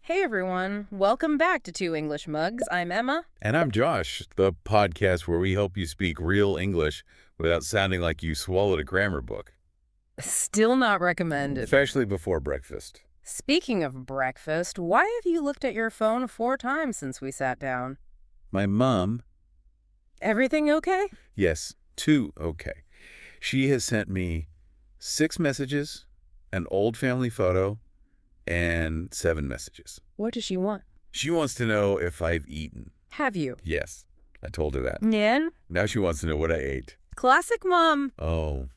Hey everyone, welcome back to Two English Mugs. I'm Emma. And I'm Josh, the podcast where we help you speak real English without sounding like you swallowed a grammar book. Still not recommended. Especially before breakfast. Speaking of breakfast, why have you looked at your phone 4 times since we sat down? My mom... Everything okay? Yes, 2 okay. She has sent me 6 messages, an old family photo, and 7 messages. What does she want? She wants to know if I've eaten. Have you? Yes, I told her that. Nyan? Now she wants to know what I ate. Classic mom. Oh,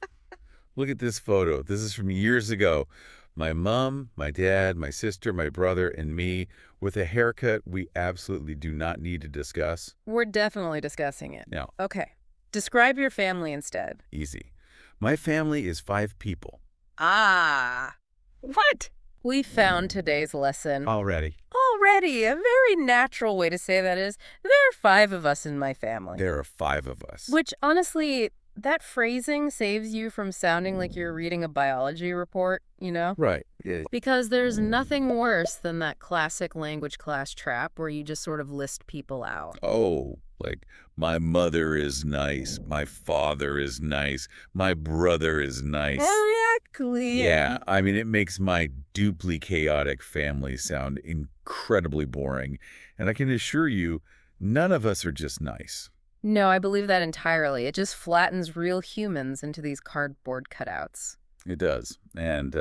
look at this photo. This is from years ago. My mom, my dad, my sister, my brother, and me with a haircut we absolutely do not need to discuss. We're definitely discussing it. No. Okay. Describe your family instead. Easy. My family is 5 people. Ah. What? We found today's lesson. Already. Already. A very natural way to say that is, there are 5 of us in my family. There are 5 of us. Which, honestly, that phrasing saves you from sounding like you're reading a biology report, you know? Right. Yeah. Because there's nothing worse than that classic language class trap where you just sort of list people out. Oh, like my mother is nice, my father is nice, my brother is nice. Exactly. Yeah, I mean, it makes my duply chaotic family sound incredibly boring. And I can assure you, none of us are just nice. No, I believe that entirely. It just flattens real humans into these cardboard cutouts. It does. And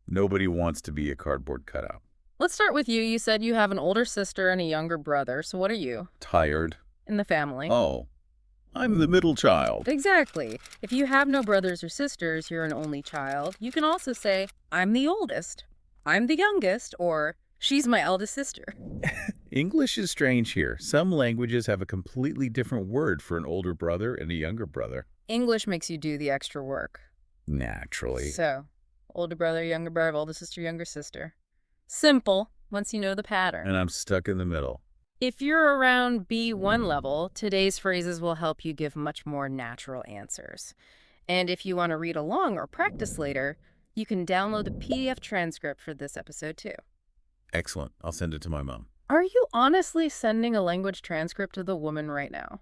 nobody wants to be a cardboard cutout. Let's start with you. You said you have an older sister and a younger brother. So what are you? Tired. In the family. Oh, I'm the middle child. Exactly. If you have no brothers or sisters, you're an only child. You can also say, I'm the oldest, I'm the youngest, or she's my eldest sister. English is strange here. Some languages have a completely different word for an older brother and a younger brother. English makes you do the extra work. Naturally. So, older brother, younger brother, older sister, younger sister. Simple, once you know the pattern. And I'm stuck in the middle. If you're around B1 level, today's phrases will help you give much more natural answers. And if you want to read along or practice later, you can download the PDF transcript for this episode too. Excellent. I'll send it to my mom. Are you honestly sending a language transcript to the woman right now?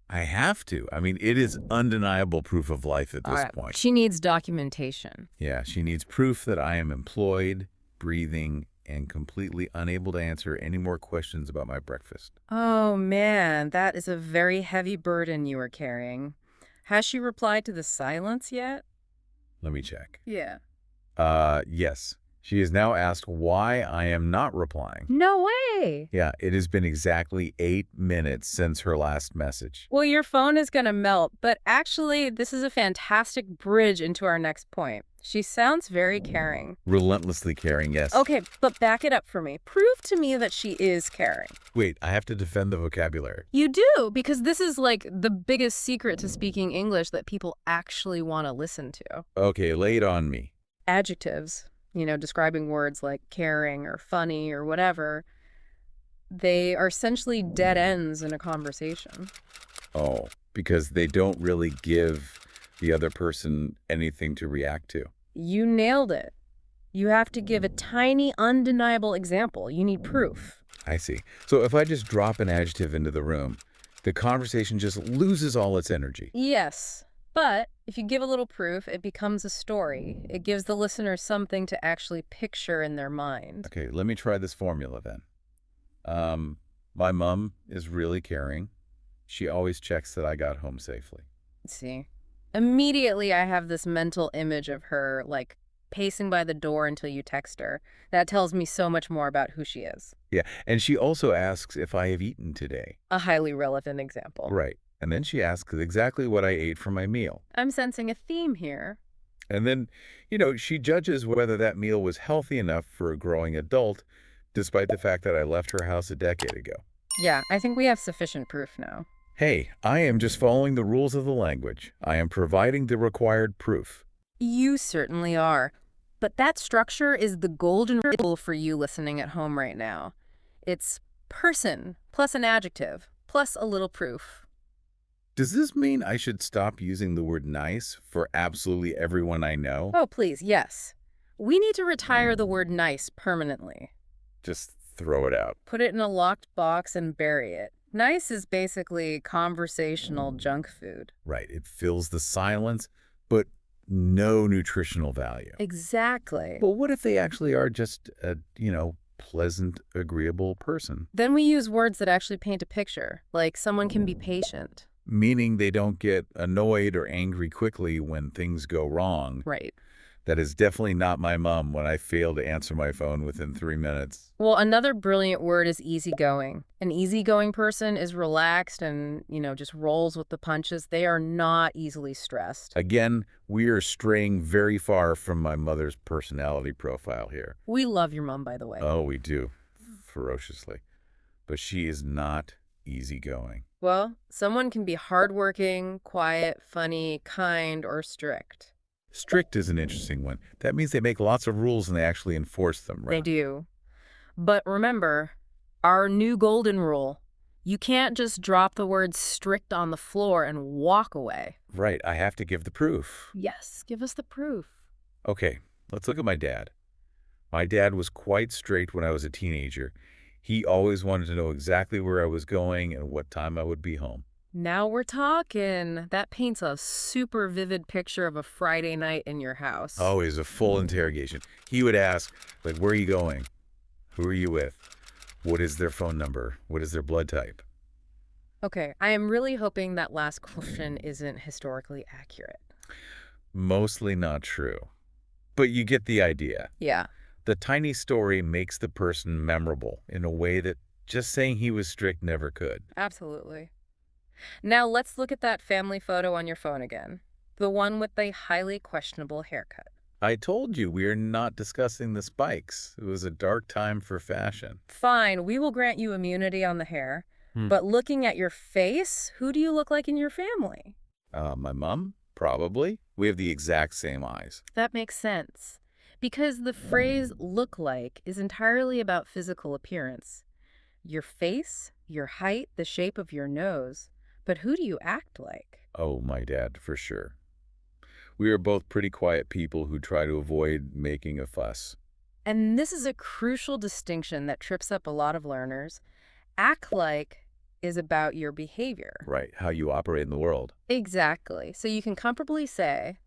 I have to. I mean, it is undeniable proof of life at this point. She needs documentation. Yeah, she needs proof that I am employed, breathing, and completely unable to answer any more questions about my breakfast. Oh man, that is a very heavy burden you are carrying. Has she replied to the silence yet? Let me check. Yeah. Yes. She has now asked why I am not replying. No way! Yeah, it has been exactly 8 minutes since her last message. Well, your phone is gonna melt, but actually, this is a fantastic bridge into our next point. She sounds very caring. Relentlessly caring, yes. Okay, but back it up for me. Prove to me that she is caring. Wait, I have to defend the vocabulary. You do, because this is like the biggest secret to speaking English that people actually want to listen to. Okay, lay it on me. Adjectives, you know, describing words like caring or funny or whatever, they are essentially dead ends in a conversation. Oh, because they don't really give the other person anything to react to. You nailed it. You have to give a tiny, undeniable example. You need proof. I see. So if I just drop an adjective into the room, the conversation just loses all its energy. Yes, but if you give a little proof, it becomes a story. It gives the listener something to actually picture in their mind. Okay, let me try this formula then. My mom is really caring. She always checks that I got home safely. See? Immediately, I have this mental image of her, like, pacing by the door until you text her. That tells me so much more about who she is. Yeah, and she also asks if I have eaten today. A highly relevant example. Right. And then she asks exactly what I ate for my meal. I'm sensing a theme here. And then, she judges whether that meal was healthy enough for a growing adult, despite the fact that I left her house a decade ago. Yeah, I think we have sufficient proof now. Hey, I am just following the rules of the language. I am providing the required proof. You certainly are. But that structure is the golden rule for you listening at home right now. It's person plus an adjective plus a little proof. Does this mean I should stop using the word nice for absolutely everyone I know? Oh, please, yes. We need to retire the word nice permanently. Just throw it out. Put it in a locked box and bury it. Nice is basically conversational junk food. Right. It fills the silence, but no nutritional value. Exactly. Well, what if they actually are just a, pleasant, agreeable person? Then we use words that actually paint a picture, like someone can be patient. Meaning they don't get annoyed or angry quickly when things go wrong. Right. That is definitely not my mom when I fail to answer my phone within 3 minutes. Well, another brilliant word is easygoing. An easygoing person is relaxed and, just rolls with the punches. They are not easily stressed. Again, we are straying very far from my mother's personality profile here. We love your mom, by the way. Oh, we do. Ferociously. But she is not easygoing. Well, someone can be hardworking, quiet, funny, kind, or strict. Strict is an interesting one. That means they make lots of rules and they actually enforce them, right? They do. But remember, our new golden rule. You can't just drop the word strict on the floor and walk away. Right, I have to give the proof. Yes, give us the proof. Okay, let's look at my dad. My dad was quite strict when I was a teenager. He always wanted to know exactly where I was going and what time I would be home. Now we're talking. That paints a super vivid picture of a Friday night in your house. Always a full interrogation. He would ask, where are you going? Who are you with? What is their phone number? What is their blood type? Okay, I am really hoping that last question isn't historically accurate. Mostly not true. But you get the idea. Yeah. The tiny story makes the person memorable in a way that just saying he was strict never could. Absolutely. Now let's look at that family photo on your phone again. The one with the highly questionable haircut. I told you we are not discussing the spikes. It was a dark time for fashion. Fine, we will grant you immunity on the hair. But looking at your face, who do you look like in your family? My mom? Probably. We have the exact same eyes. That makes sense. Because the phrase look like is entirely about physical appearance. Your face, your height, the shape of your nose. But who do you act like? Oh, my dad, for sure. We are both pretty quiet people who try to avoid making a fuss. And this is a crucial distinction that trips up a lot of learners. Act like is about your behavior. Right, how you operate in the world. Exactly. So you can comfortably say,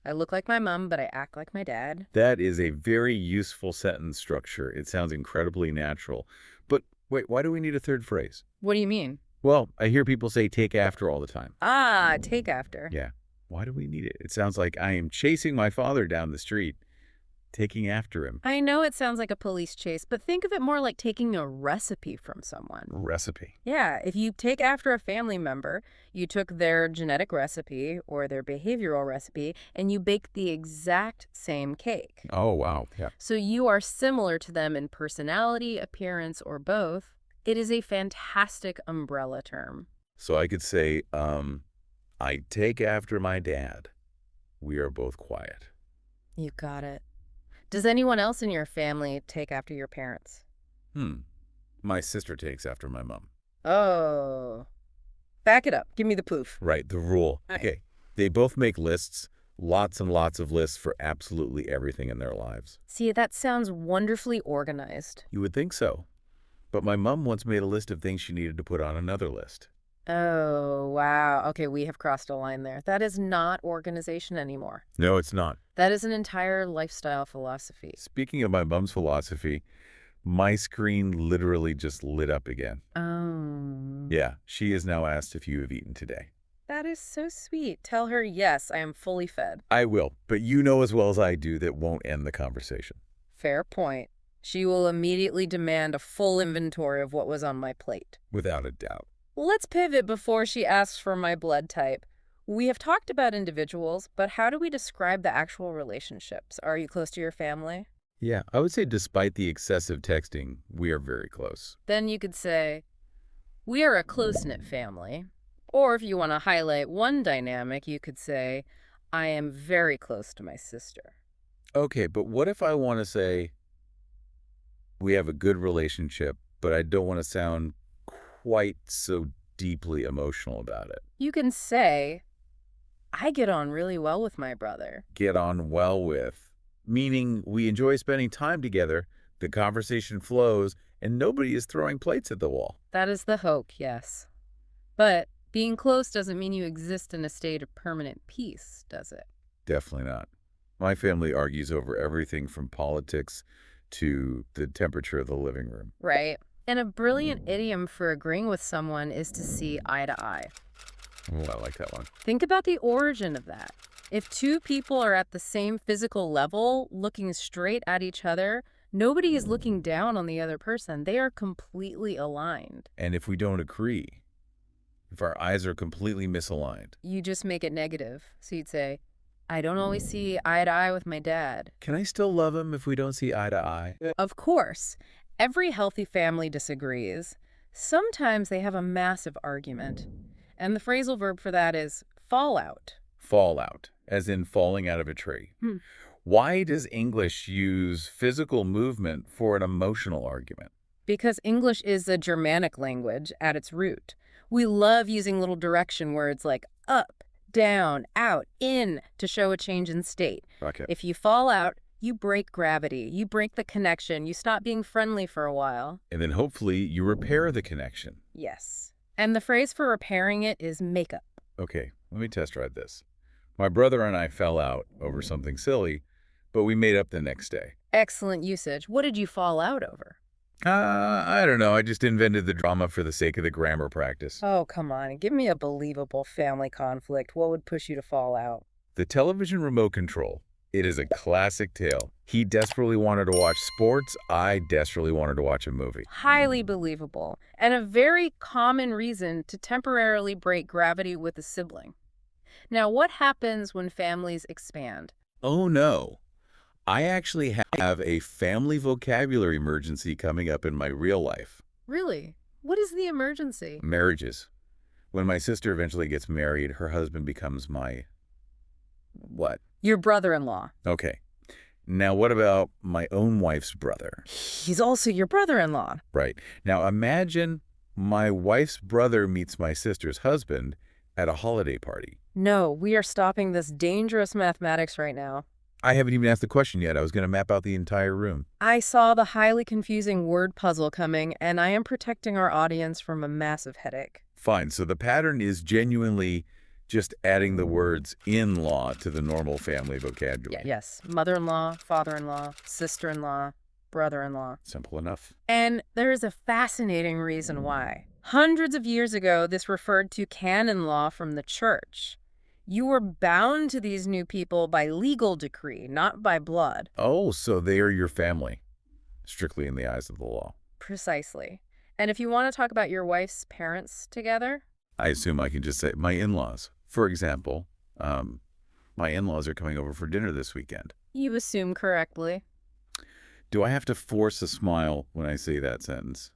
I look like my mom, but I act like my dad. That is a very useful sentence structure. It sounds incredibly natural. But wait, why do we need a third phrase? What do you mean? Well, I hear people say take after all the time. Ah, take after. Yeah. Why do we need it? It sounds like I am chasing my father down the street, taking after him. I know it sounds like a police chase, but think of it more like taking a recipe from someone. Recipe. Yeah, if you take after a family member, you took their genetic recipe or their behavioral recipe, and you baked the exact same cake. Oh, wow. Yeah. So you are similar to them in personality, appearance, or both. It is a fantastic umbrella term. So I could say, I take after my dad. We are both quiet. You got it. Does anyone else in your family take after your parents? My sister takes after my mom. Oh. Back it up. Give me the proof. Right, the rule. Okay. They both make lists, lots and lots of lists for absolutely everything in their lives. See, that sounds wonderfully organized. You would think so. But my mom once made a list of things she needed to put on another list. Oh, wow. Okay, we have crossed a line there. That is not organization anymore. No, it's not. That is an entire lifestyle philosophy. Speaking of my mom's philosophy, my screen literally just lit up again. Oh. Yeah, she is now asked if you have eaten today. That is so sweet. Tell her, yes, I am fully fed. I will, but you know as well as I do that won't end the conversation. Fair point. She will immediately demand a full inventory of what was on my plate. Without a doubt. Let's pivot before she asks for my blood type. We have talked about individuals, but how do we describe the actual relationships? Are you close to your family? Yeah, I would say despite the excessive texting, we are very close. Then you could say, we are a close-knit family. Or if you want to highlight one dynamic, you could say, I am very close to my sister. Okay, but what if I want to say we have a good relationship, but I don't want to sound quite so deeply emotional about it? You can say, I get on really well with my brother. Get on well with, meaning we enjoy spending time together, The conversation flows, and nobody is throwing plates at the wall. That is the hope, yes. But being close doesn't mean you exist in a state of permanent peace, does it? Definitely not. My family argues over everything from politics to the temperature of the living room. Right. And a brilliant idiom for agreeing with someone is to see eye to eye. Oh, I like that one. Think about the origin of that. If two people are at the same physical level, looking straight at each other, nobody is looking down on the other person. They are completely aligned. And if we don't agree, if our eyes are completely misaligned, You just make it negative. So you'd say, I don't always see eye to eye with my dad. can I still love him if we don't see eye to eye? Of course, every healthy family disagrees. Sometimes they have a massive argument. And the phrasal verb for that is fallout. Fallout, as in falling out of a tree. Hmm. Why does English use physical movement for an emotional argument? Because English is a Germanic language at its root. We love using little direction words like up, down, out, in to show a change in state. Okay. If you fall out, you break gravity, you break the connection, you stop being friendly for a while. And then hopefully you repair the connection. Yes. And the phrase for repairing it is makeup. Okay, let me test drive this. My brother and I fell out over something silly, but we made up the next day. Excellent usage. What did you fall out over? I don't know. I just invented the drama for the sake of the grammar practice. Oh, come on. Give me a believable family conflict. What would push you to fall out? The television remote control. It is a classic tale. He desperately wanted to watch sports. I desperately wanted to watch a movie. Highly believable, and a very common reason to temporarily break gravity with a sibling. Now, what happens when families expand? Oh no. I actually have a family vocabulary emergency coming up in my real life. Really? What is the emergency? Marriages. When my sister eventually gets married, her husband becomes my... what? Your brother-in-law. Okay. Now what about my own wife's brother? He's also your brother-in-law. Right. Now imagine my wife's brother meets my sister's husband at a holiday party. No, we are stopping this dangerous mathematics right now. I haven't even asked the question yet. I was going to map out the entire room. I saw the highly confusing word puzzle coming, and I am protecting our audience from a massive headache. Fine. So the pattern is genuinely just adding the words in-law to the normal family vocabulary. Yes. Mother-in-law, father-in-law, sister-in-law, brother-in-law. Simple enough. And there is a fascinating reason why. Hundreds of years ago, this referred to canon law from the church. You were bound to these new people by legal decree, not by blood. Oh, so they are your family, strictly in the eyes of the law. Precisely. And if you want to talk about your wife's parents together? I assume I can just say my in-laws. For example, my in-laws are coming over for dinner this weekend. You assume correctly. Do I have to force a smile when I say that sentence?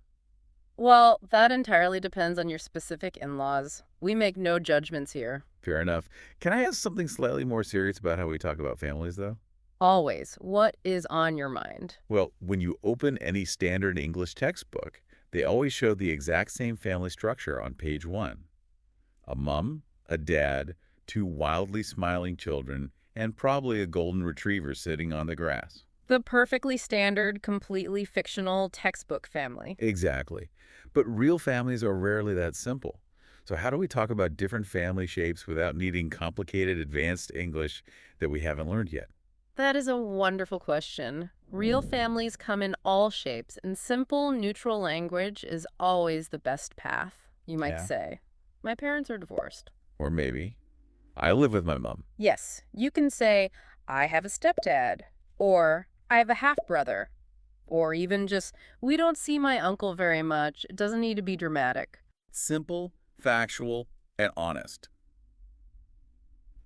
Well, that entirely depends on your specific in-laws. We make no judgments here. Fair enough. Can I ask something slightly more serious about how we talk about families, though? Always. What is on your mind? Well, when you open any standard English textbook, they always show the exact same family structure on page 1. A mom, a dad, 2 wildly smiling children, and probably a golden retriever sitting on the grass. The perfectly standard, completely fictional textbook family. Exactly. But real families are rarely that simple. So how do we talk about different family shapes without needing complicated advanced English that we haven't learned yet? That is a wonderful question. Real families come in all shapes, and simple, neutral language is always the best path, you might say. My parents are divorced. Or maybe, I live with my mom. Yes, you can say, I have a stepdad, or I have a half-brother, or even just, we don't see my uncle very much. It doesn't need to be dramatic. Simple, factual, and honest.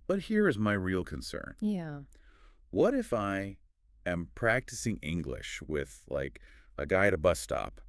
But here is my real concern. Yeah. What if I am practicing English with, like, a guy at a bus stop,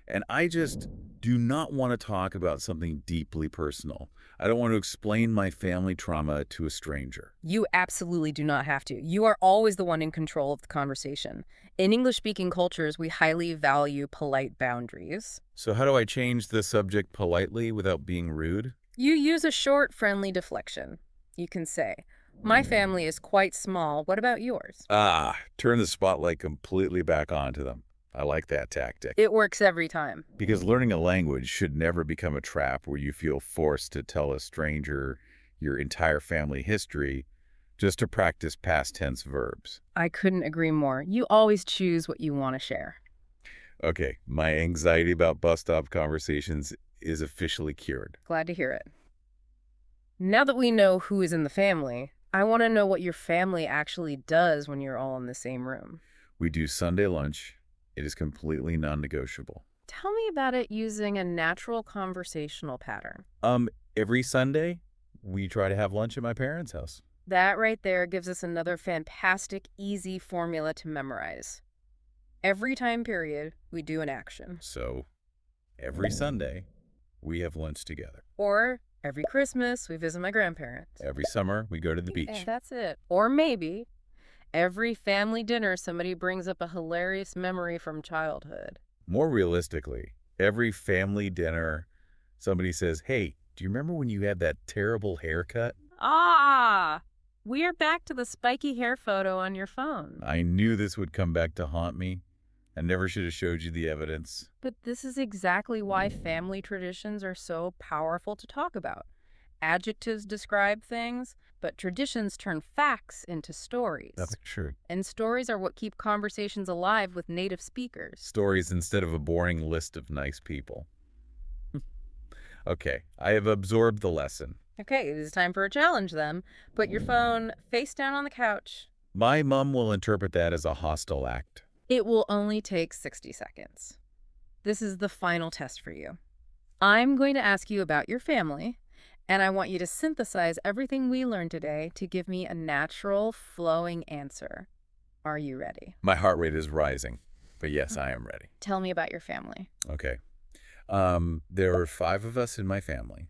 and I just do not want to talk about something deeply personal? I don't want to explain my family trauma to a stranger. You absolutely do not have to. You are always the one in control of the conversation. In English-speaking cultures, we highly value polite boundaries. So how do I change the subject politely without being rude? You use a short, friendly deflection. You can say, my family is quite small. What about yours? Turn the spotlight completely back onto them. I like that tactic. It works every time. Because learning a language should never become a trap where you feel forced to tell a stranger your entire family history just to practice past tense verbs. I couldn't agree more. You always choose what you want to share. Okay, my anxiety about bus stop conversations is officially cured. Glad to hear it. Now that we know who is in the family, I want to know what your family actually does when you're all in the same room. We do Sunday lunch. It is completely non-negotiable. Tell me about it using a natural conversational pattern. Every Sunday, we try to have lunch at my parents' house. That right there gives us another fantastic, easy formula to memorize. Every time period, we do an action. So, every Sunday, we have lunch together. Or every Christmas, we visit my grandparents. Every summer, we go to the beach. Yeah, that's it. Or maybe every family dinner, somebody brings up a hilarious memory from childhood. More realistically, every family dinner, somebody says, "Hey, do you remember when you had that terrible haircut?" Ah! We are back to the spiky hair photo on your phone. I knew this would come back to haunt me. I never should have showed you the evidence. But this is exactly why family traditions are so powerful to talk about. Adjectives describe things, but traditions turn facts into stories. That's true. And stories are what keep conversations alive with native speakers. Stories instead of a boring list of nice people. Okay, I have absorbed the lesson. Okay, it is time for a challenge then. Put your phone face down on the couch. My mom will interpret that as a hostile act. It will only take 60 seconds. This is the final test for you. I'm going to ask you about your family, and I want you to synthesize everything we learned today to give me a natural, flowing answer. Are you ready? My heart rate is rising, but yes, I am ready. Tell me about your family. Okay. There are 5 of us in my family.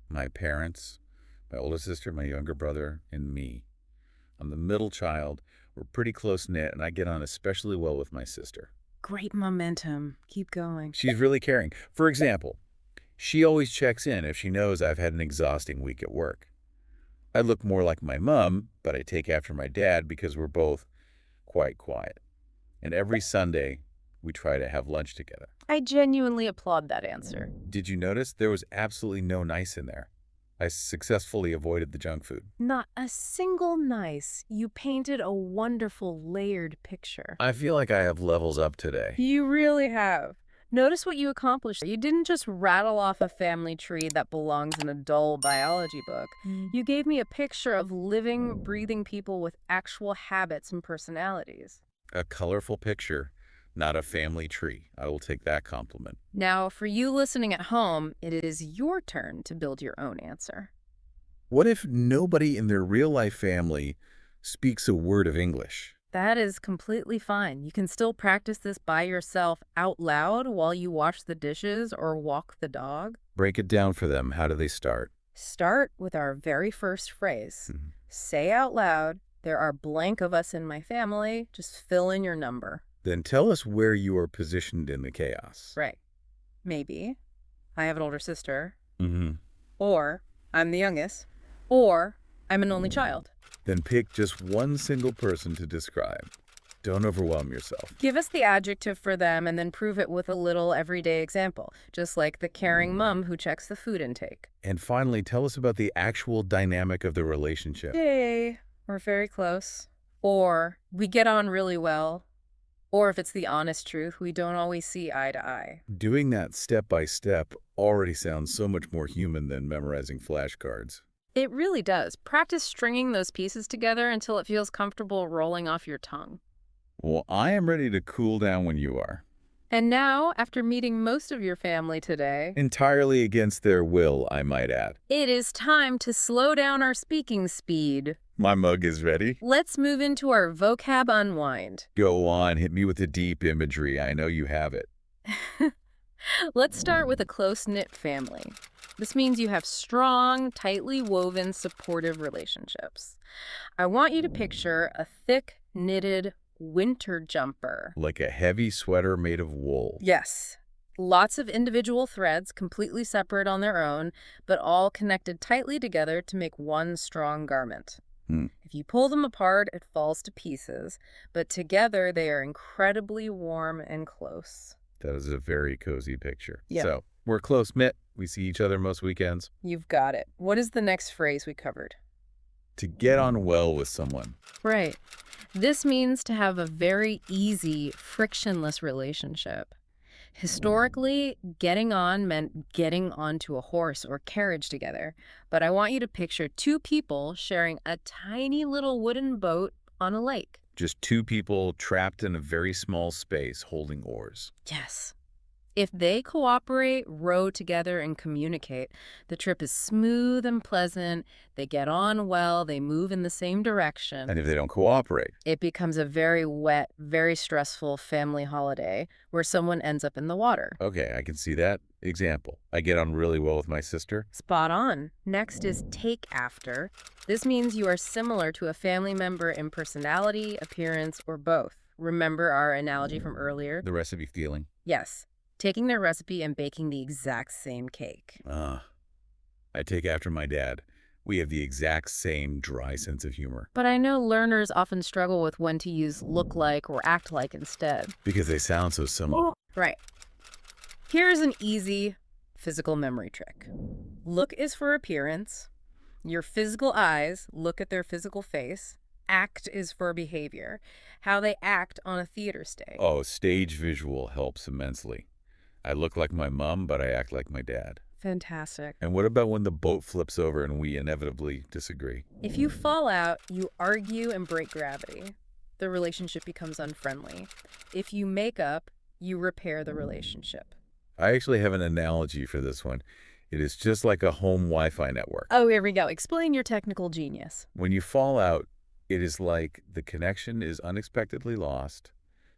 My parents, my older sister, my younger brother, and me. I'm the middle child. We're pretty close-knit, and I get on especially well with my sister. Great momentum. Keep going. She's really caring. For example, she always checks in if she knows I've had an exhausting week at work. I look more like my mom, but I take after my dad because we're both quite quiet. And every Sunday, we try to have lunch together. I genuinely applaud that answer. Did you notice there was absolutely no nice in there? I successfully avoided the junk food. Not a single nice. You painted a wonderful layered picture. I feel like I have levels up today. You really have. Notice what you accomplished. You didn't just rattle off a family tree that belongs in a dull biology book. You gave me a picture of living, breathing people with actual habits and personalities. A colorful picture, not a family tree. I will take that compliment. Now, for you listening at home, it is your turn to build your own answer. What if nobody in their real-life family speaks a word of English? That is completely fine. You can still practice this by yourself out loud while you wash the dishes or walk the dog. Break it down for them. How do they start? Start with our very first phrase. Say out loud, "There are blank of us in my family." Just fill in your number. Then tell us where you are positioned in the chaos. Right. Maybe I have an older sister. Mm-hmm. Or I'm the youngest. Or I'm an only child. Then pick just one single person to describe. Don't overwhelm yourself. Give us the adjective for them and then prove it with a little everyday example, just like the caring mom who checks the food intake. And finally, tell us about the actual dynamic of the relationship. Hey, we're very close. Or we get on really well. Or if it's the honest truth, we don't always see eye to eye. Doing that step by step already sounds so much more human than memorizing flashcards. It really does. Practice stringing those pieces together until it feels comfortable rolling off your tongue. Well, I am ready to cool down when you are. And now, after meeting most of your family today, Entirely against their will, I might add. it is time to slow down our speaking speed. My mug is ready. Let's move into our vocab unwind. Go on, hit me with the deep imagery. I know you have it. Let's start with a close-knit family. This means you have strong, tightly woven, supportive relationships. I want you to picture a thick, knitted winter jumper. Like a heavy sweater made of wool. Yes. Lots of individual threads, completely separate on their own, but all connected tightly together to make one strong garment. Hmm. If you pull them apart, it falls to pieces, but together they are incredibly warm and close. That is a very cozy picture. Yeah. So, we're close knit. We see each other most weekends. You've got it. What is the next phrase we covered? To get on well with someone. Right. This means to have a very easy, frictionless relationship. Historically, getting on meant getting onto a horse or carriage together. But I want you to picture two people sharing a tiny little wooden boat on a lake. Just two people trapped in a very small space holding oars. Yes. If they cooperate, row together, and communicate, the trip is smooth and pleasant, they get on well, they move in the same direction. And if they don't cooperate? It becomes a very wet, very stressful family holiday where someone ends up in the water. Okay, I can see that. Example, I get on really well with my sister. Spot on. Next is take after. This means you are similar to a family member in personality, appearance, or both. Remember our analogy from earlier? The recipe feeling. Yes. Taking their recipe and baking the exact same cake. I take after my dad. We have the exact same dry sense of humor. But I know learners often struggle with when to use look like or act like instead. Because they sound so similar. Right. Here's an easy physical memory trick. Look is for appearance. Your physical eyes look at their physical face. Act is for behavior. How they act on a theater stage. Oh, stage visual helps immensely. I look like my mom, but I act like my dad. Fantastic. And what about when the boat flips over and we inevitably disagree? If you fall out, you argue and break gravity. The relationship becomes unfriendly. If you make up, you repair the relationship. I actually have an analogy for this one. It is just like a home Wi-Fi network. Oh, here we go. Explain your technical genius. When you fall out, it is like the connection is unexpectedly lost,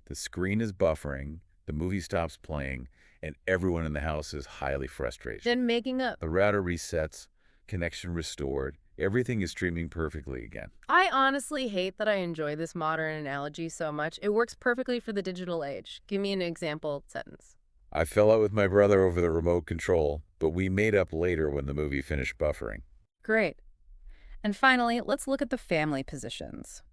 the screen is buffering, the movie stops playing, and everyone in the house is highly frustrated. Then making up. The router resets, connection restored, everything is streaming perfectly again. I honestly hate that I enjoy this modern analogy so much. It works perfectly for the digital age. Give me an example sentence. I fell out with my brother over the remote control, but we made up later when the movie finished buffering. Great. And finally, let's look at the family positions.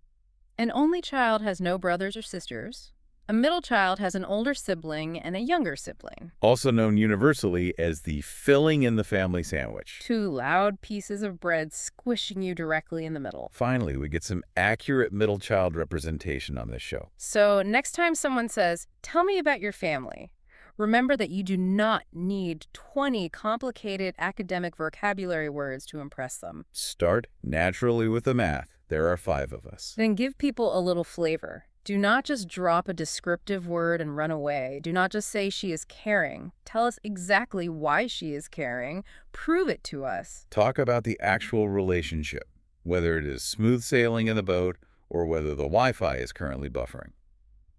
An only child has no brothers or sisters. A middle child has an older sibling and a younger sibling. Also known universally as the filling in the family sandwich. Two loud pieces of bread squishing you directly in the middle. Finally, we get some accurate middle child representation on this show. So next time someone says, "Tell me about your family," remember that you do not need 20 complicated academic vocabulary words to impress them. Start naturally with the math. There are 5 of us. Then give people a little flavor. Do not just drop a descriptive word and run away. Do not just say she is caring. Tell us exactly why she is caring. Prove it to us. Talk about the actual relationship, whether it is smooth sailing in the boat or whether the Wi-Fi is currently buffering.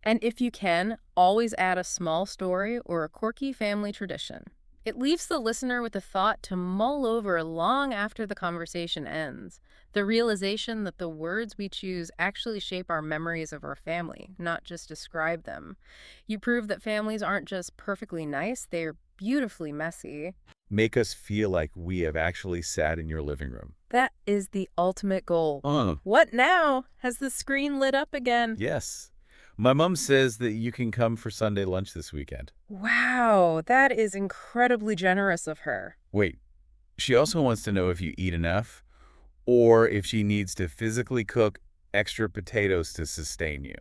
And if you can, always add a small story or a quirky family tradition. It leaves the listener with a thought to mull over long after the conversation ends. The realization that the words we choose actually shape our memories of our family, not just describe them. You prove that families aren't just perfectly nice, they're beautifully messy. Make us feel like we have actually sat in your living room. That is the ultimate goal. Oh. What now? Has the screen lit up again? Yes. My mom says that you can come for Sunday lunch this weekend. Wow, that is incredibly generous of her. Wait, she also wants to know if you eat enough or if she needs to physically cook extra potatoes to sustain you.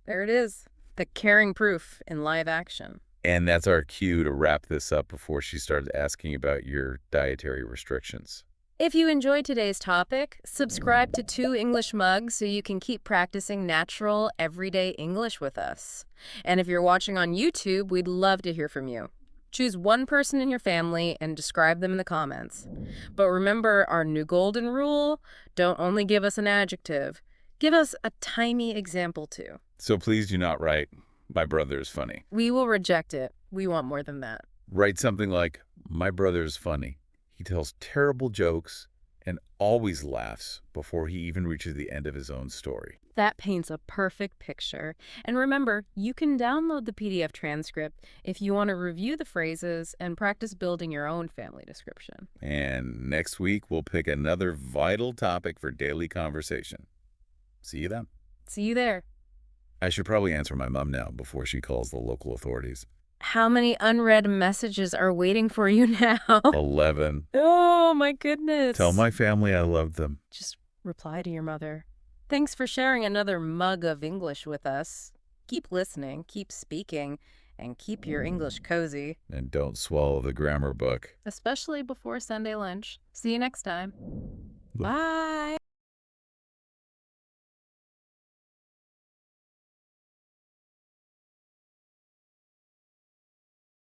There it is. The caring proof in live action. And that's our cue to wrap this up before she started asking about your dietary restrictions. If you enjoyed today's topic, subscribe to 2 English Mugs so you can keep practicing natural, everyday English with us. And if you're watching on YouTube, we'd love to hear from you. Choose one person in your family and describe them in the comments. But remember our new golden rule: don't only give us an adjective. Give us a tiny example too. So please do not write, "My brother is funny." We will reject it. We want more than that. Write something like, "My brother is funny. He tells terrible jokes, and always laughs before he even reaches the end of his own story. That paints a perfect picture. And remember, you can download the PDF transcript if you want to review the phrases and practice building your own family description. And next week, we'll pick another vital topic for daily conversation. See you then. See you there. I should probably answer my mom now before she calls the local authorities. How many unread messages are waiting for you now? 11. Oh, my goodness. Tell my family I love them. Just reply to your mother. Thanks for sharing another mug of English with us. Keep listening, keep speaking, and keep your English cozy. And don't swallow the grammar book. Especially before Sunday lunch. See you next time. Bye.